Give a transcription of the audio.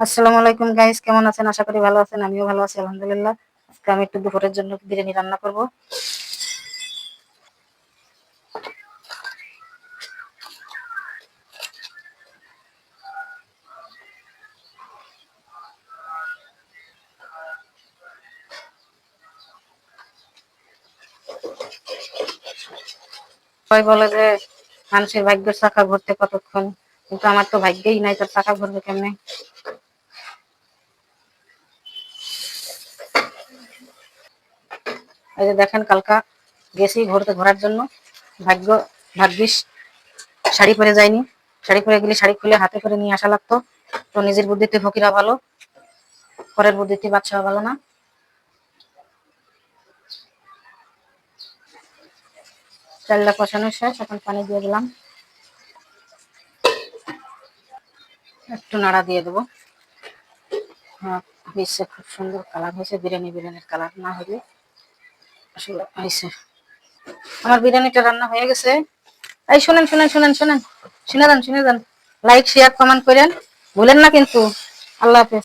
আসসালামু আলাইকুম গাইস, কেমন আছেন? আশা করি ভালো আছেন। আমিও ভালো আছি আলহামদুলিল্লাহ। আজকে আমি একটু দুপুরের জন্য বিরিয়ানি রান্না করব। সবাই বলে যে মানুষের ভাগ্যের চাকা ঘুরতে কতক্ষণ, কিন্তু আমার তো ভাগ্যেই নাই, তার চাকা ঘুরবে কেমনে? এই যে দেখেন, কালকা গেছি ঘোরার জন্য। ভাগ্য ভাগ্যিস শাড়ি পরে যায়নি। শাড়ি পরে গেলে শাড়ি খুলে হাতে করে নিয়ে আসা লাগতো। তো নিজের বুদ্ধিতে ফকিরা ভালো, পরের বুদ্ধিতে বাদশা ভালো না। চালটা কষানো শেষ, এখন পানি দিয়ে দিলাম। একটু নাড়া দিয়ে দেবো। হ্যাঁ, হয়েছে, খুব সুন্দর কালার হয়েছে। বিরিয়ানির কালার না হলে আসলে হয়েছে। আমার বিরিয়ানিটা রান্না হয়ে গেছে। এই শুনে যান। লাইক শেয়ার কমেন্ট করেন, ভুলেন না কিন্তু। আল্লাহ হাফেজ।